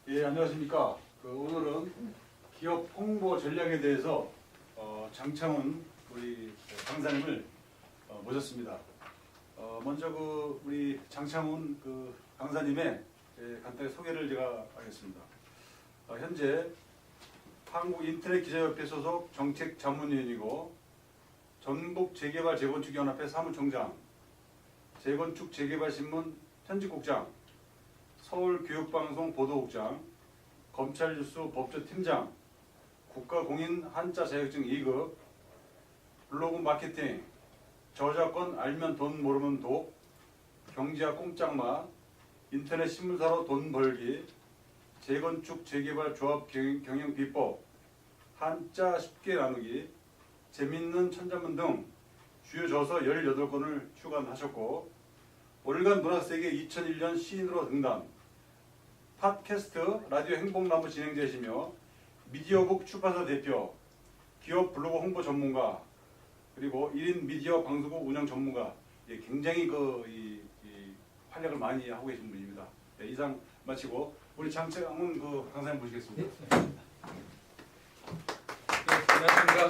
예, 안녕하십니까. 오늘은 기업 홍보 전략에 대해서 장창훈 우리 강사님을 모셨습니다. 먼저 우리 장창훈 강사님의 간단히 소개를 제가 하겠습니다. 현재 한국인터넷기자협회 소속 정책자문위원이고 전북 재개발 재건축연합회 사무총장, 재건축 재개발신문 편집국장, 서울교육방송 보도국장, 검찰뉴스 법조팀장, 국가공인 한자 자격증 2급, 블로그 마케팅, 저작권 알면 돈 모르면 독, 경제학 꼼짝마, 인터넷 신문사로 돈 벌기, 재건축 재개발 조합 경영 비법, 한자 쉽게 나누기, 재밌는 천자문 등 주요 저서 18권을 출간하셨고 월간 문학세계 2001년 시인으로 등단, 팟캐스트 라디오 행복나무 진행자이시며 미디어북 출판사 대표, 기업 블로그 홍보 전문가, 그리고 1인 미디어 방송국 운영 전문가, 굉장히 활약을 많이 하고 계신 분입니다. 네, 이상 마치고 우리 장창훈 강사님 모시겠습니다. 네, 안녕하십니까.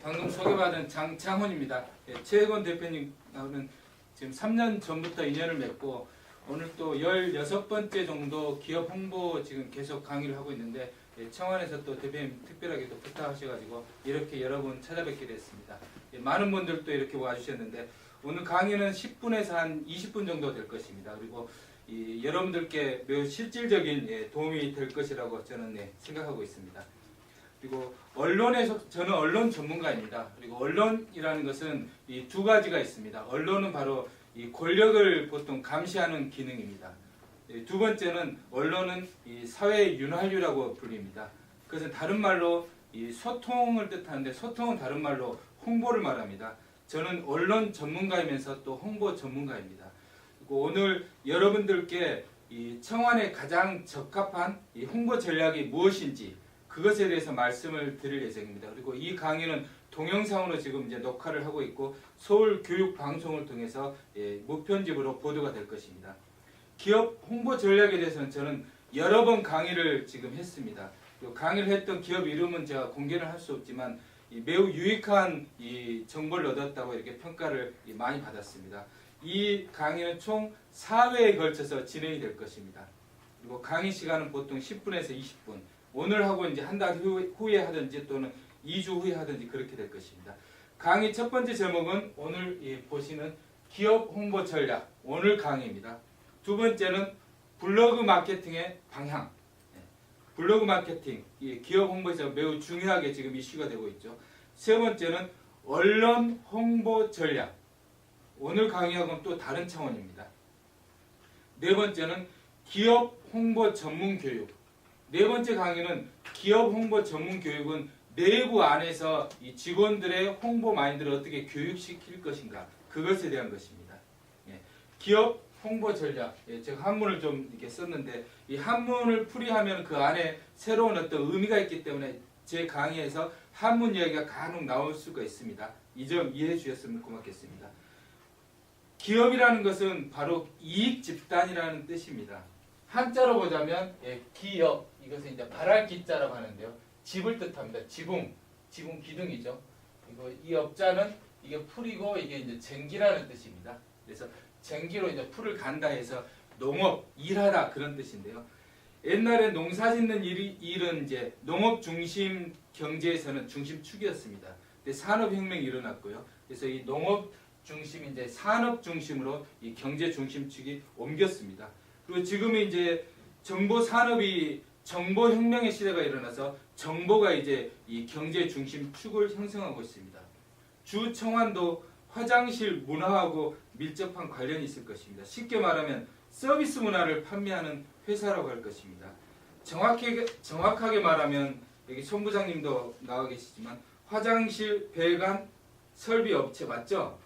방금 소개받은 장창훈입니다. 최혜건 대표님하고는 지금 3년 전부터 인연을 맺고 오늘 또 16번째 정도 기업 홍보 지금 계속 강의를 하고 있는데 청원에서 또 대표님 특별하게 또 부탁하셔가지고 이렇게 여러 분 찾아뵙게 됐습니다. 많은 분들도 이렇게 와주셨는데 오늘 강의는 10분에서 한 20분 정도 될 것입니다. 그리고 여러분들께 매우 실질적인 도움이 될 것이라고 저는 생각하고 있습니다. 그리고 언론에서 저는 언론 전문가입니다. 그리고 언론이라는 것은 이 두 가지가 있습니다. 언론은 바로 이 권력을 보통 감시하는 기능입니다. 두 번째는 언론은 이 사회의 윤활유라고 불립니다. 그것은 다른 말로 이 소통을 뜻하는데 소통은 다른 말로 홍보를 말합니다. 저는 언론 전문가이면서 또 홍보 전문가입니다. 그리고 오늘 여러분들께 이 청와대 가장 적합한 이 홍보 전략이 무엇인지 그것에 대해서 말씀을 드릴 예정입니다. 그리고 이 강의는 동영상으로 지금 이제 녹화를 하고 있고 서울교육방송을 통해서 무편집으로 보도가 될 것입니다. 기업 홍보 전략에 대해서는 저는 여러 번 강의를 지금 했습니다. 강의를 했던 기업 이름은 제가 공개를 할 수 없지만 매우 유익한 정보를 얻었다고 이렇게 평가를 많이 받았습니다. 이 강의는 총 4회에 걸쳐서 진행이 될 것입니다. 그리고 강의 시간은 보통 10분에서 20분. 오늘 하고 이제 한 달 후에 하든지 또는 2주 후에 하든지 그렇게 될 것입니다. 강의 첫 번째 제목은 오늘 보시는 기업 홍보 전략 오늘 강의입니다. 두 번째는 블로그 마케팅의 방향. 블로그 마케팅, 기업 홍보에서 매우 중요하게 지금 이슈가 되고 있죠. 세 번째는 언론 홍보 전략. 오늘 강의하고는 또 다른 차원입니다. 네 번째는 기업 홍보 전문 교육. 네 번째 강의는 기업 홍보 전문 교육은 내부 안에서 이 직원들의 홍보 마인드를 어떻게 교육시킬 것인가 그것에 대한 것입니다. 기업 홍보 전략. 제가 한문을 좀 이렇게 썼는데 이 한문을 풀이하면 그 안에 새로운 어떤 의미가 있기 때문에 제 강의에서 한문 이야기가 간혹 나올 수가 있습니다. 이 점 이해해 주셨으면 고맙겠습니다. 기업이라는 것은 바로 이익 집단이라는 뜻입니다. 한자로 보자면 기업, 이것은 이제 발할 기자라고 하는데요. 집을 뜻합니다. 지붕 기둥이죠. 그리고 이 업자는 이게 풀이고 이게 이제 쟁기라는 뜻입니다. 그래서 쟁기로 이제 풀을 간다 해서 농업, 일하다 그런 뜻인데요. 옛날에 농사 짓는 일은 이제 농업 중심 경제에서는 중심축이었습니다. 근데 산업혁명이 일어났고요. 그래서 이 농업 중심이 이제 산업 중심으로 이 경제 중심축이 옮겼습니다. 그리고 지금은 이제 정보 산업이 정보혁명의 시대가 일어나서 정보가 이제 이 경제 중심축을 형성하고 있습니다. 주 청와도 화장실 문화하고 밀접한 관련이 있을 것입니다. 쉽게 말하면 서비스 문화를 판매하는 회사라고 할 것입니다. 정확하게 말하면 여기 총부장님도 나와 계시지만 화장실 배관 설비 업체 맞죠?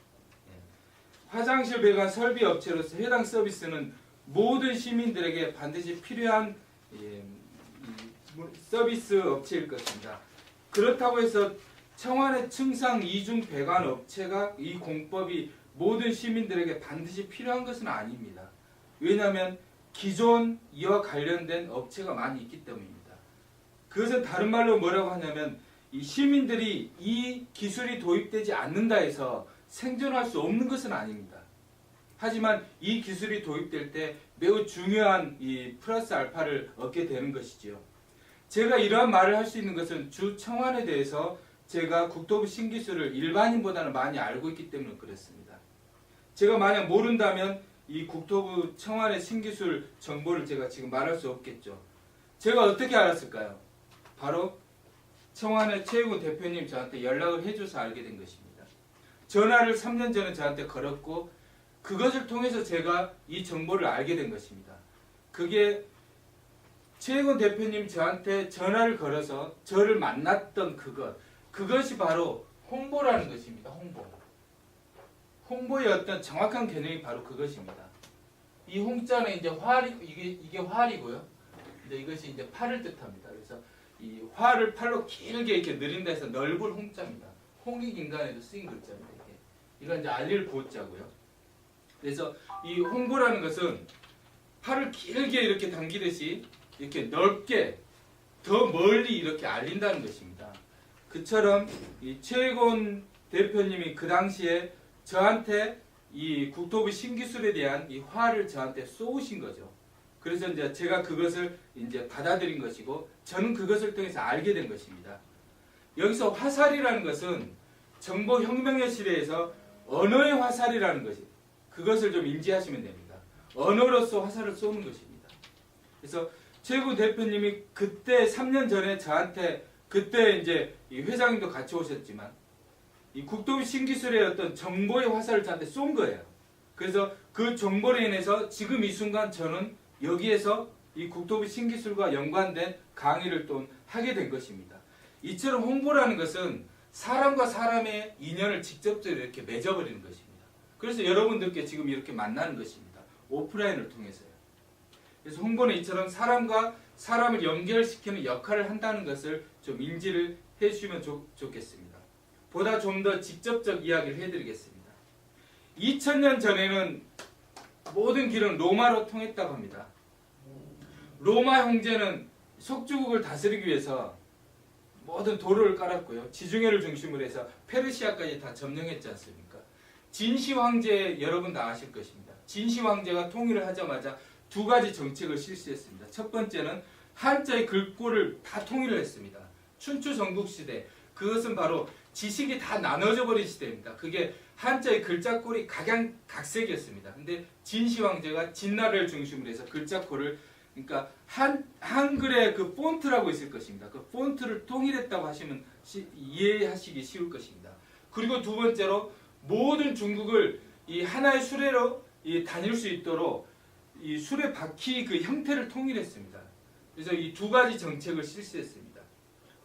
화장실 배관 설비 업체로서 해당 서비스는 모든 시민들에게 반드시 필요한 서비스 업체일 것입니다. 그렇다고 해서 청와대 층상 이중 배관 업체가 이 공법이 모든 시민들에게 반드시 필요한 것은 아닙니다. 왜냐하면 기존 이와 관련된 업체가 많이 있기 때문입니다. 그것은 다른 말로 뭐라고 하냐면 이 시민들이 이 기술이 도입되지 않는다 해서 생존할 수 없는 것은 아닙니다. 하지만 이 기술이 도입될 때 매우 중요한 이 플러스 알파를 얻게 되는 것이지요. 제가 이러한 말을 할 수 있는 것은 주 청와에 대해서 제가 국토부 신기술을 일반인보다는 많이 알고 있기 때문에 그렇습니다. 제가 만약 모른다면 이 국토부 청와의 신기술 정보를 제가 지금 말할 수 없겠죠. 제가 어떻게 알았을까요? 바로 청와의 최혜곤 대표님 저한테 연락을 해줘서 알게 된 것입니다. 전화를 3년 전에 저한테 걸었고 그것을 통해서 제가 이 정보를 알게 된 것입니다. 그게 최혜곤 대표님 저한테 전화를 걸어서 저를 만났던 그것이 바로 홍보라는 것입니다. 홍보의 어떤 정확한 개념이 바로 그것입니다. 이 홍자는 이제 이게 활이고요. 근데 이것이 이제 팔을 뜻합니다. 그래서 이 활을 팔로 길게 이렇게 느린다 해서 넓은 홍자입니다. 홍익인간에도 쓰인 글자입니다. 이건 이제 알릴 보자고요. 그래서 이 홍보라는 것은 팔을 길게 이렇게 당기듯이 이렇게 넓게 더 멀리 이렇게 알린다는 것입니다. 그처럼 이 최혜곤 대표님이 그 당시에 저한테 이 국토부 신기술에 대한 이 화를 저한테 쏘으신 거죠. 그래서 이제 제가 그것을 이제 받아들인 것이고 저는 그것을 통해서 알게 된 것입니다. 여기서 화살이라는 것은 정보혁명의 시대에서 언어의 화살이라는 것이 그것을 좀 인지하시면 됩니다. 언어로서 화살을 쏘는 것입니다. 그래서 최혜곤 대표님이 그때 3년 전에 저한테 그때 이제 이 회장님도 같이 오셨지만 이 국토부 신기술의 어떤 정보의 화살을 저한테 쏜 거예요. 그래서 그 정보로 인해서 지금 이 순간 저는 여기에서 이 국토부 신기술과 연관된 강의를 또 하게 된 것입니다. 이처럼 홍보라는 것은 사람과 사람의 인연을 직접적으로 이렇게 맺어버리는 것입니다. 그래서 여러분들께 지금 이렇게 만나는 것입니다. 오프라인을 통해서요. 그래서 홍보는 이처럼 사람과 사람을 연결시키는 역할을 한다는 것을 좀 인지를 해주시면 좋겠습니다. 보다 좀 더 직접적 이야기를 해드리겠습니다. 2000년 전에는 모든 길은 로마로 통했다고 합니다. 로마 형제는 속주국을 다스리기 위해서 모든 도로를 깔았고요. 지중해를 중심으로 해서 페르시아까지 다 점령했지 않습니까? 진시 황제 여러분 다 아실 것입니다. 진시 황제가 통일을 하자마자 두 가지 정책을 실시했습니다. 첫 번째는 한자의 글꼴을 다 통일을 했습니다. 춘추 전국시대 그것은 바로 지식이 다 나눠져 버린 시대입니다. 그게 한자의 글자꼴이 각양각색이었습니다. 근데 진시 황제가 진나라를 중심으로 해서 글자꼴을 그러니까 한글의 그 폰트라고 있을 것입니다. 그 폰트를 통일했다고 하시면 이해하시기 쉬울 것입니다. 그리고 두 번째로 모든 중국을 이 하나의 수레로 다닐 수 있도록 이 수레 바퀴 그 형태를 통일했습니다. 그래서 이 두 가지 정책을 실시했습니다.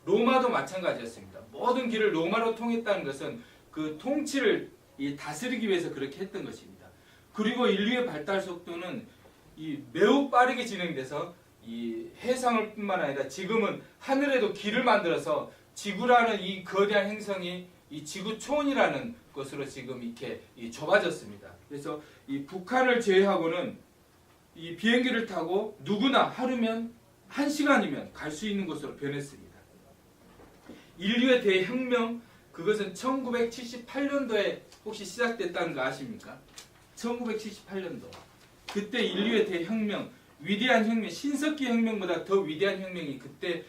로마도 마찬가지였습니다. 모든 길을 로마로 통했다는 것은 그 통치를 다스리기 위해서 그렇게 했던 것입니다. 그리고 인류의 발달 속도는 매우 빠르게 진행돼서 이 해상을 뿐만 아니라 지금은 하늘에도 길을 만들어서 지구라는 이 거대한 행성이 이 지구 초원이라는 것으로 지금 이렇게 좁아졌습니다. 그래서 이 북한을 제외하고는 이 비행기를 타고 누구나 하루면 1시간이면 갈 수 있는 곳으로 변했습니다. 인류의 대혁명 그것은 1978년도에 혹시 시작됐다는 거 아십니까? 1978년도 그때 인류의 대혁명 위대한 혁명 신석기 혁명보다 더 위대한 혁명이 그때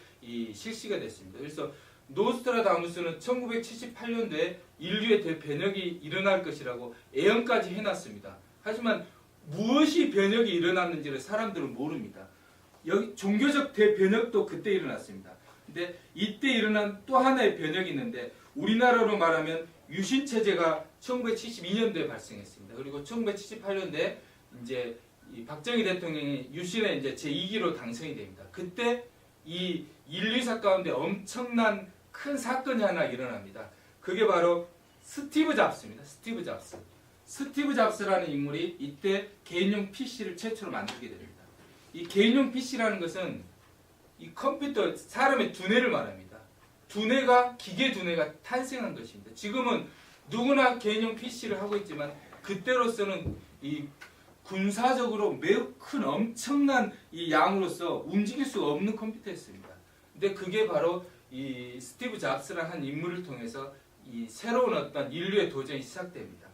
실시가 됐습니다. 그래서 노스트라다무스는 1978년도에 인류의 대변혁이 일어날 것이라고 예언까지 해놨습니다. 하지만 무엇이 변혁이 일어났는지를 사람들은 모릅니다. 여기 종교적 대변혁도 그때 일어났습니다. 근데 이때 일어난 또 하나의 변혁이 있는데 우리나라로 말하면 유신체제가 1972년도에 발생했습니다. 그리고 1978년도에 이제 이 박정희 대통령이 유신의 이제 제2기로 당선이 됩니다. 그때 이 인류사 가운데 엄청난 큰 사건이 하나 일어납니다. 그게 바로 스티브 잡스입니다. 스티브 잡스라는 인물이 이때 개인용 PC를 최초로 만들게 됩니다. 이 개인용 PC라는 것은 이 컴퓨터 사람의 두뇌를 말합니다. 기계 두뇌가 탄생한 것입니다. 지금은 누구나 개인용 PC를 하고 있지만 그때로서는 이 군사적으로 매우 큰 엄청난 이 양으로서 움직일 수가 없는 컴퓨터였습니다. 근데 그게 바로 이 스티브 잡스라는 한 인물을 통해서 이 새로운 어떤 인류의 도전이 시작됩니다.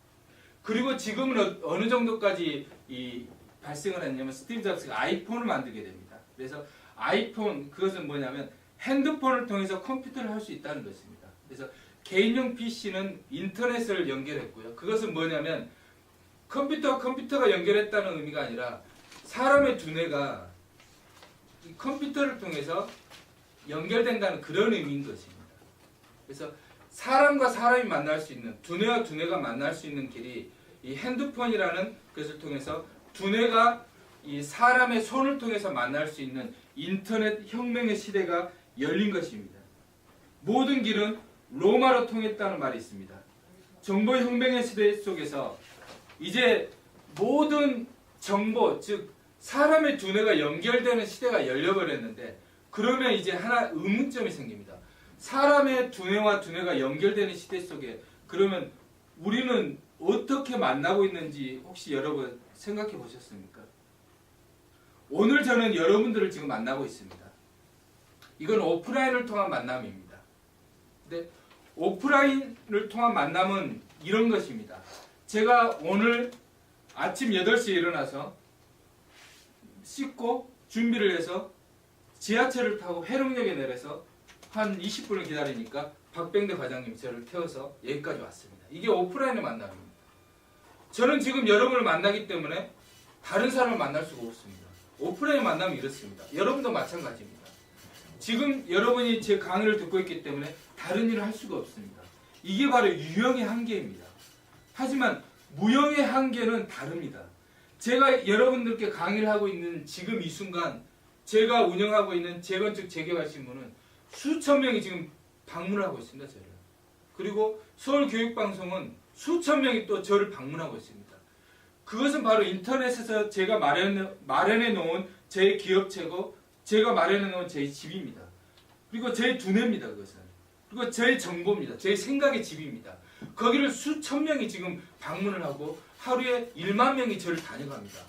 그리고 지금은 어느 정도까지 이 발생을 했냐면 스티브 잡스가 아이폰을 만들게 됩니다. 그래서 아이폰 그것은 뭐냐면 핸드폰을 통해서 컴퓨터를 할 수 있다는 것입니다. 그래서 개인용 PC는 인터넷을 연결했고요. 그것은 뭐냐면 컴퓨터가 연결했다는 의미가 아니라 사람의 두뇌가 이 컴퓨터를 통해서 연결된다는 그런 의미인 것입니다. 그래서 사람과 사람이 만날 수 있는 두뇌와 두뇌가 만날 수 있는 길이 이 핸드폰이라는 것을 통해서 두뇌가 이 사람의 손을 통해서 만날 수 있는 인터넷 혁명의 시대가 열린 것입니다. 모든 길은 로마로 통했다는 말이 있습니다. 정보 혁명의 시대 속에서 이제 모든 정보, 즉 사람의 두뇌가 연결되는 시대가 열려버렸는데 그러면 이제 하나 의문점이 생깁니다. 사람의 두뇌와 두뇌가 연결되는 시대 속에 그러면 우리는 어떻게 만나고 있는지 혹시 여러분 생각해 보셨습니까? 오늘 저는 여러분들을 지금 만나고 있습니다. 이건 오프라인을 통한 만남입니다. 근데 오프라인을 통한 만남은 이런 것입니다. 제가 오늘 아침 8시에 일어나서 씻고 준비를 해서 지하철을 타고 회룡역에 내려서 한 20분을 기다리니까 박병대 과장님이 저를 태워서 여기까지 왔습니다. 이게 오프라인의 만남입니다. 저는 지금 여러분을 만나기 때문에 다른 사람을 만날 수가 없습니다. 오프라인 만남이 이렇습니다. 여러분도 마찬가지입니다. 지금 여러분이 제 강의를 듣고 있기 때문에 다른 일을 할 수가 없습니다. 이게 바로 유형의 한계입니다. 하지만 무형의 한계는 다릅니다. 제가 여러분들께 강의를 하고 있는 지금 이 순간 제가 운영하고 있는 재건축 재개발신문은 수천 명이 지금 방문을 하고 있습니다. 저를. 그리고 서울교육방송은 수천 명이 또 저를 방문하고 있습니다. 그것은 바로 인터넷에서 제가 마련해 놓은 제 기업체고 제가 마련해 놓은 제 집입니다. 그리고 제 두뇌입니다. 그것은. 그리고 제 정보입니다. 제 생각의 집입니다. 거기를 수천 명이 지금 방문을 하고 하루에 1만 명이 저를 다녀갑니다.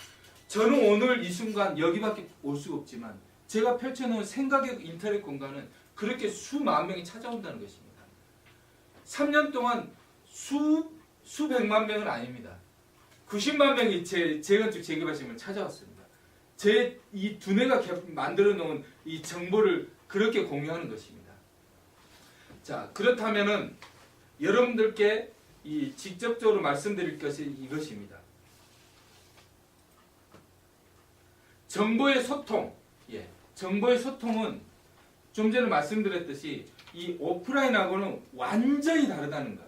저는 오늘 이 순간 여기밖에 올 수가 없지만 제가 펼쳐놓은 생각의 인터넷 공간은 그렇게 수만 명이 찾아온다는 것입니다. 3년 동안 수백만 명은 아닙니다. 90만 명이 제 재건축 재개발심을 찾아왔습니다. 제 이 두뇌가 만들어 놓은 이 정보를 그렇게 공유하는 것입니다. 자, 그렇다면은 여러분들께 이 직접적으로 말씀드릴 것이 이것입니다. 정보의 소통, 정보의 소통은 좀 전에 말씀드렸듯이 이 오프라인하고는 완전히 다르다는 것.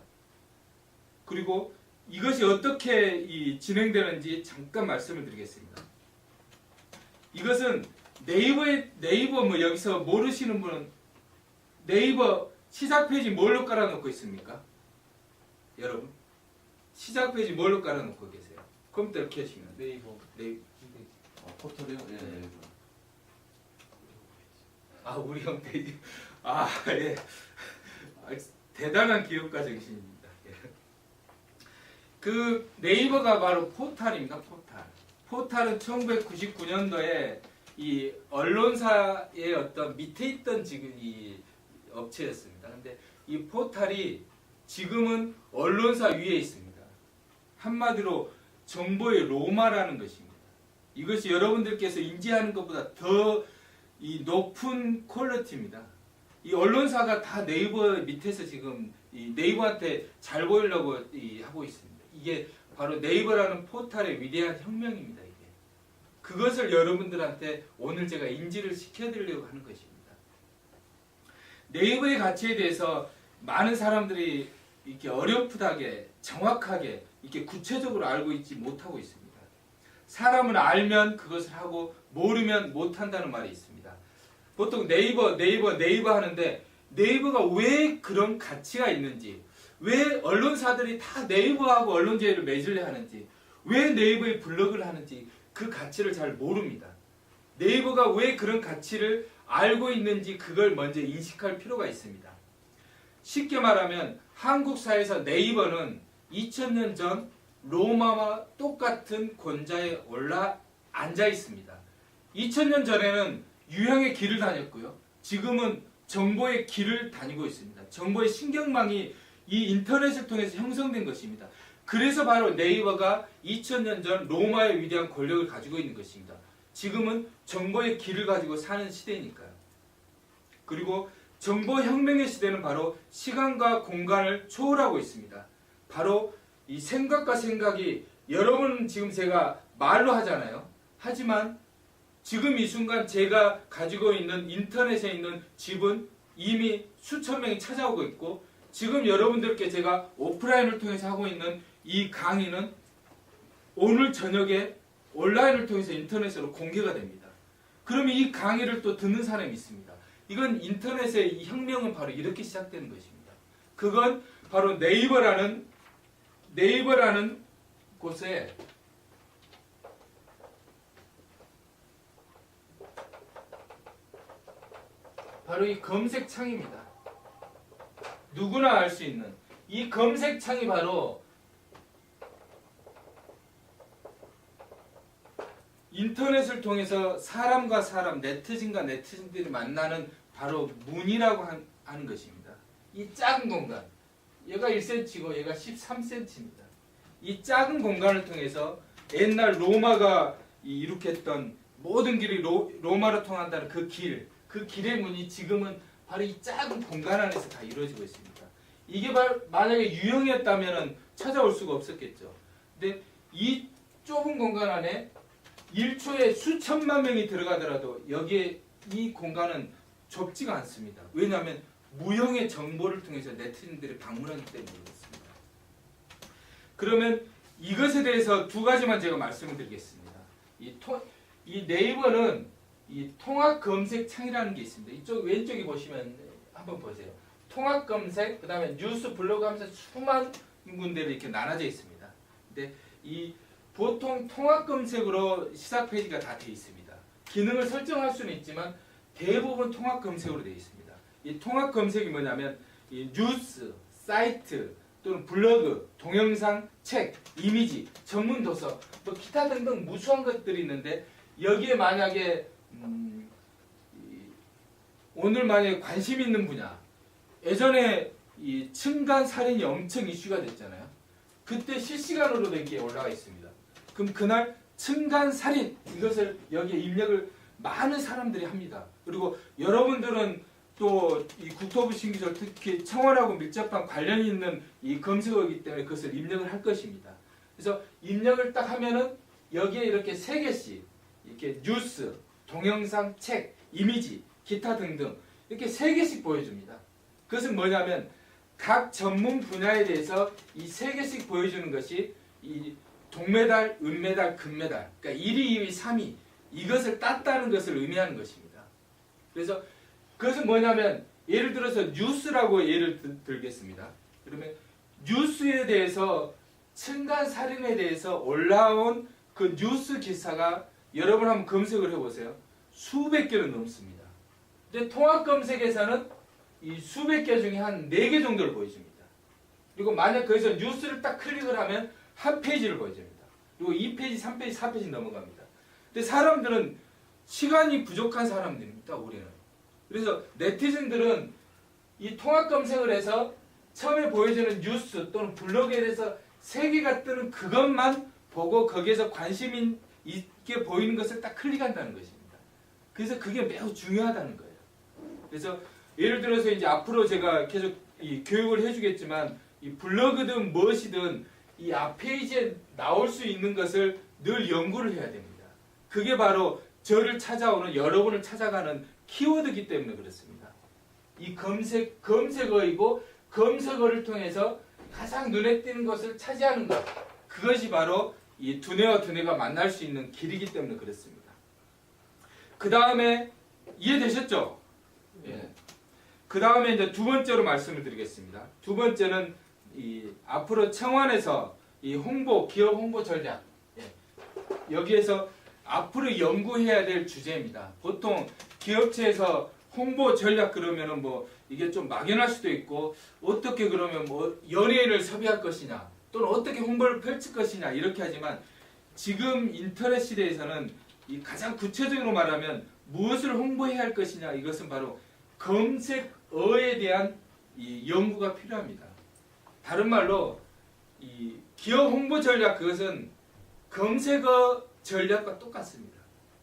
그리고 이것이 어떻게 진행되는지 잠깐 말씀을 드리겠습니다. 이것은 네이버 뭐 여기서 모르시는 분은 네이버 시작 페이지 뭘로 깔아놓고 있습니까? 여러분 시작 페이지 뭘로 깔아놓고 계세요? 컴퓨터를 켜시면 네이버 포털이요? 예. 네. 아, 우리 홈페이지. 아, 예. 대단한 기업가 정신입니다. 예. 그 네이버가 바로 포탈입니다. 포탈은 1999년도에 이 언론사의 어떤 밑에 있던 지금 이 업체였습니다. 근데 이 포탈이 지금은 언론사 위에 있습니다. 한마디로 정보의 로마라는 것입니다. 이것이 여러분들께서 인지하는 것보다 더 이 높은 퀄리티입니다. 이 언론사가 다 네이버 밑에서 지금 이 네이버한테 잘 보이려고 하고 있습니다. 이게 바로 네이버라는 포탈의 위대한 혁명입니다. 이게 그것을 여러분들한테 오늘 제가 인지를 시켜드리려고 하는 것입니다. 네이버의 가치에 대해서 많은 사람들이 이렇게 어렴풋하게 정확하게 이렇게 구체적으로 알고 있지 못하고 있습니다. 사람은 알면 그것을 하고 모르면 못한다는 말이 있습니다. 보통 네이버 하는데 네이버가 왜 그런 가치가 있는지, 왜 언론사들이 다 네이버하고 언론제의를 맺으려 하는지, 왜 네이버에 블로그를 하는지 그 가치를 잘 모릅니다. 네이버가 왜 그런 가치를 알고 있는지 그걸 먼저 인식할 필요가 있습니다. 쉽게 말하면 한국 사회에서 네이버는 2000년 전 로마와 똑같은 권자에 올라 앉아 있습니다. 2000년 전에는 유형의 길을 다녔고요. 지금은 정보의 길을 다니고 있습니다. 정보의 신경망이 이 인터넷을 통해서 형성된 것입니다. 그래서 바로 네이버가 2000년 전 로마의 위대한 권력을 가지고 있는 것입니다. 지금은 정보의 길을 가지고 사는 시대니까요. 그리고 정보혁명의 시대는 바로 시간과 공간을 초월하고 있습니다. 바로 이 생각과 생각이 여러분 지금 제가 말로 하잖아요. 하지만 지금 이 순간 제가 가지고 있는 인터넷에 있는 집은 이미 수천 명이 찾아오고 있고 지금 여러분들께 제가 오프라인을 통해서 하고 있는 이 강의는 오늘 저녁에 온라인을 통해서 인터넷으로 공개가 됩니다. 그러면 이 강의를 또 듣는 사람이 있습니다. 이건 인터넷의 이 혁명은 바로 이렇게 시작되는 것입니다. 그건 바로 네이버라는 곳에 바로 이 검색창입니다. 누구나 알 수 있는 이 검색창이 바로 인터넷을 통해서 사람과 사람, 네티즌과 네티즌들이 만나는 바로 문이라고 하는 것입니다. 이 작은 공간, 얘가 1cm고 얘가 13cm입니다. 이 작은 공간을 통해서 옛날 로마가 이룩했던 모든 길이 로마로 통한다는 그 길의 문이 지금은 바로 이 작은 공간 안에서 다 이루어지고 있습니다. 이게 만약에 유형이었다면 찾아올 수가 없었겠죠. 근데 이 좁은 공간 안에 1초에 수천만 명이 들어가더라도 여기에 이 공간은 좁지가 않습니다. 왜냐하면 무형의 정보를 통해서 네티즌들이 방문하기 때문에 그렇습니다. 그러면 이것에 대해서 두 가지만 제가 말씀을 드리겠습니다. 이 네이버는 이 통합 검색 창이라는 게 있습니다. 이쪽 왼쪽에 보시면 한번 보세요. 통합 검색, 그 다음에 뉴스 블로그 하면서 수많은 군데로 이렇게 나눠져 있습니다. 근데 이 보통 통합 검색으로 시작 페이지가 다 되어 있습니다. 기능을 설정할 수는 있지만 대부분 통합 검색으로 되어 있습니다. 이 통합 검색이 뭐냐면 이 뉴스, 사이트 또는 블로그, 동영상, 책, 이미지, 전문 도서, 뭐 기타 등등 무수한 것들이 있는데 여기에 만약에 오늘 만약에 관심 있는 분야, 예전에 이 층간 살인이 엄청 이슈가 됐잖아요. 그때 실시간으로도 이렇게 올라가 있습니다. 그럼 그날 층간 살인 이것을 여기에 입력을 많은 사람들이 합니다. 그리고 여러분들은 또 이 국토부 신기술 특히 청원하고 밀접한 관련이 있는 이 검색어이기 때문에 그것을 입력을 할 것입니다. 그래서 입력을 딱 하면은 여기에 이렇게 3개씩 이렇게 뉴스, 동영상, 책, 이미지, 기타 등등 이렇게 3개씩 보여줍니다. 그것은 뭐냐면 각 전문 분야에 대해서 이 3개씩 보여주는 것이 이 동메달, 은메달, 금메달, 그러니까 1위, 2위, 3위 이것을 땄다는 것을 의미하는 것입니다. 그래서 그것은 뭐냐면 예를 들어서 뉴스라고 예를 들겠습니다. 그러면 뉴스에 대해서 층간 살인에 대해서 올라온 그 뉴스 기사가 여러분 한번 검색을 해보세요. 수백 개는 넘습니다. 근데 통합 검색에서는 이 수백 개 중에 한 4개 정도를 보여줍니다. 그리고 만약 거기서 뉴스를 딱 클릭을 하면 한 페이지를 보여줍니다. 그리고 2페이지, 3페이지, 4페이지 넘어갑니다. 근데 사람들은 시간이 부족한 사람들입니다. 우리는. 그래서 네티즌들은 이 통합 검색을 해서 처음에 보여주는 뉴스 또는 블로그에 대해서 3개가 뜨는 그것만 보고 거기에서 관심 있게 보이는 것을 딱 클릭한다는 것입니다. 그래서 그게 매우 중요하다는 거예요. 그래서 예를 들어서 이제 앞으로 제가 계속 이 교육을 해주겠지만 이 블로그든 무엇이든 이 앞페이지에 나올 수 있는 것을 늘 연구를 해야 됩니다. 그게 바로 저를 찾아오는 여러분을 찾아가는 키워드이기 때문에 그렇습니다. 이 검색어이고 검색어를 통해서 가장 눈에 띄는 것을 차지하는 것, 그것이 바로 이 두뇌와 두뇌가 만날 수 있는 길이기 때문에 그렇습니다. 그 다음에 이해되셨죠? 예. 그 다음에 이제 두 번째로 말씀을 드리겠습니다. 두 번째는 이 앞으로 청원에서 이 기업 홍보 전략, 예. 여기에서 앞으로 연구해야 될 주제입니다. 보통 기업체에서 홍보 전략 그러면은 뭐 이게 좀 막연할 수도 있고 어떻게 그러면 뭐 연예인을 섭외할 것이냐 또는 어떻게 홍보를 펼칠 것이냐 이렇게 하지만 지금 인터넷 시대에서는 이 가장 구체적으로 말하면 무엇을 홍보해야 할 것이냐 이것은 바로 검색어에 대한 이 연구가 필요합니다. 다른 말로 이 기업 홍보 전략 그것은 검색어 전략과 똑같습니다.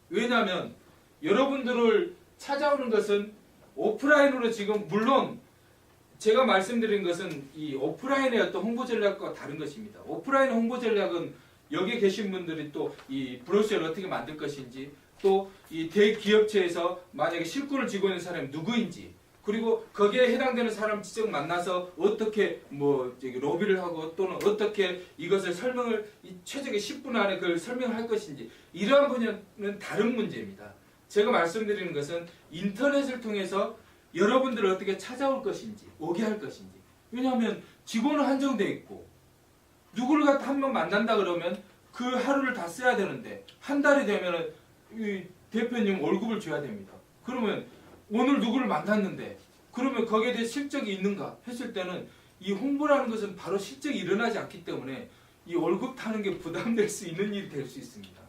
왜냐하면 여러분들을 찾아오는 것은 오프라인으로 지금 물론 제가 말씀드린 것은 이 오프라인의 어떤 홍보 전략과 다른 것입니다. 오프라인 홍보 전략은 여기 계신 분들이 또 이 브로셔를 어떻게 만들 것인지 또 이 대기업체에서 만약에 실권을 쥐고 있는 사람이 누구인지 그리고 거기에 해당되는 사람 직접 만나서 어떻게 뭐 저기 로비를 하고 또는 어떻게 이것을 설명을 이 최적의 10분 안에 그걸 설명할 것인지 이러한 분야는 다른 문제입니다. 제가 말씀드리는 것은 인터넷을 통해서 여러분들을 어떻게 찾아올 것인지 오게 할 것인지 왜냐하면 직원은 한정돼 있고 누구를 갖다 한 명 만난다 그러면 그 하루를 다 써야 되는데 한 달이 되면은 이 대표님 월급을 줘야 됩니다. 그러면 오늘 누구를 만났는데 그러면 거기에 대해 실적이 있는가 했을 때는 이 홍보라는 것은 바로 실적이 일어나지 않기 때문에 이 월급 타는 게 부담될 수 있는 일이 될 수 있습니다.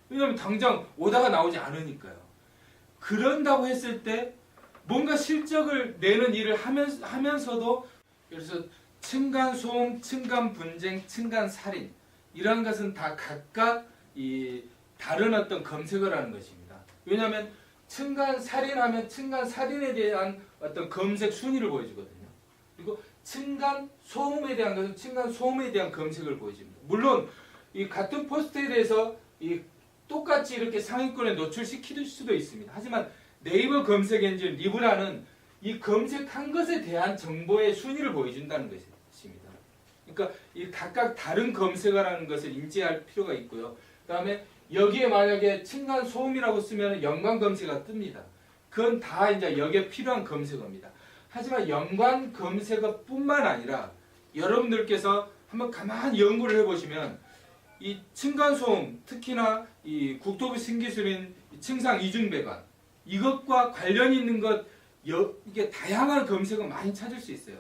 왜냐하면 당장 오다가 나오지 않으니까요. 그런다고 했을 때 뭔가 실적을 내는 일을 하면서도 그래서 층간소음, 층간분쟁, 층간살인 이러한 것은 다 각각 이 다른 어떤 검색어라는 것입니다. 왜냐하면 층간살인하면 층간살인에 대한 어떤 검색 순위를 보여주거든요. 그리고 층간소음에 대한 것은 층간소음에 대한 검색을 보여줍니다. 물론 이 같은 포스트에 대해서 이 똑같이 이렇게 상위권에 노출시킬 수도 있습니다. 하지만 네이버 검색 엔진 리브라는 이 검색한 것에 대한 정보의 순위를 보여준다는 것입니다. 그러니까 이 각각 다른 검색어라는 것을 인지할 필요가 있고요. 그다음에 여기에 만약에 층간 소음이라고 쓰면 연관 검색어가 뜹니다. 그건 다 이제 여기에 필요한 검색어입니다. 하지만 연관 검색어뿐만 아니라 여러분들께서 한번 가만히 연구를 해보시면 이 층간 소음, 특히나 이 국토부 신기술인 층상 이중배관 이것과 관련 있는 것 이게 다양한 검색어 많이 찾을 수 있어요.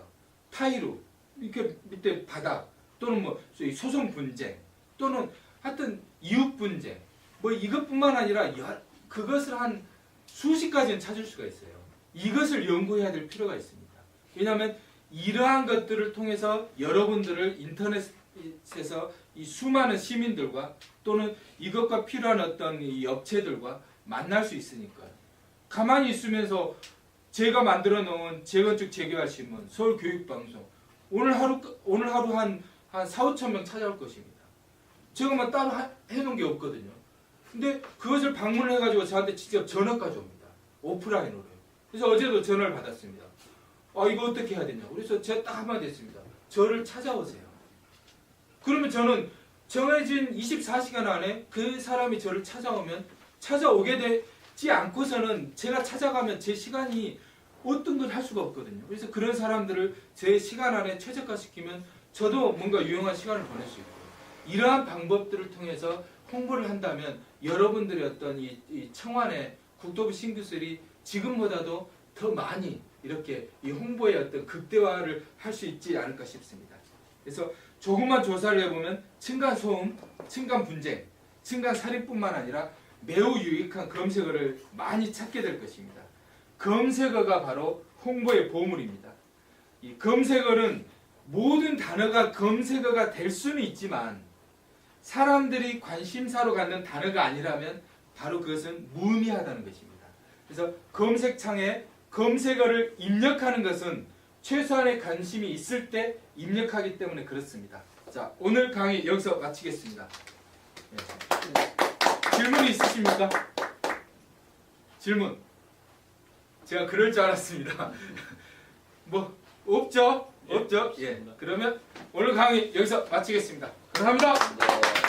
타이루 이렇게 밑에 바닥 또는 뭐 소송 분쟁 또는 하여튼 이웃 분쟁 뭐 이것뿐만 아니라 그것을 한 수십 가지는 찾을 수가 있어요. 이것을 연구해야 될 필요가 있습니다. 왜냐하면 이러한 것들을 통해서 여러분들을 인터넷에서 이 수많은 시민들과 또는 이것과 필요한 어떤 이 업체들과 만날 수 있으니까요. 가만히 있으면서 제가 만들어 놓은 재건축 재개발 신문, 서울교육방송 오늘 하루 한 4, 5천 명 찾아올 것입니다. 제가 뭐 따로 해놓은 게 없거든요. 근데 그것을 방문을 해가지고 저한테 직접 전화까지 옵니다. 오프라인으로요. 그래서 어제도 전화를 받았습니다. 이거 어떻게 해야 되냐. 그래서 제가 딱 한마디 했습니다. 저를 찾아오세요. 그러면 저는 정해진 24시간 안에 그 사람이 저를 찾아오게 되지 않고서는 제가 찾아가면 제 시간이 어떤 걸 할 수가 없거든요. 그래서 그런 사람들을 제 시간 안에 최적화시키면 저도 뭔가 유용한 시간을 보낼 수 있고 이러한 방법들을 통해서 홍보를 한다면 여러분들의 어떤 이 청와내 국토부 신기술이 지금보다도 더 많이 이렇게 이 홍보의 어떤 극대화를 할 수 있지 않을까 싶습니다. 그래서 조금만 조사를 해보면 층간소음, 층간분쟁, 층간살인뿐만 아니라 매우 유익한 검색어를 많이 찾게 될 것입니다. 검색어가 바로 홍보의 보물입니다. 이 검색어는 모든 단어가 검색어가 될 수는 있지만 사람들이 관심사로 갖는 단어가 아니라면 바로 그것은 무의미하다는 것입니다. 그래서 검색창에 검색어를 입력하는 것은 최소한의 관심이 있을 때 입력하기 때문에 그렇습니다. 자, 오늘 강의 여기서 마치겠습니다. 질문이 있으십니까? 질문. 제가 그럴 줄 알았습니다. 뭐 없죠? 없죠? 예. 그러면 오늘 강의 여기서 마치겠습니다. 감사합니다.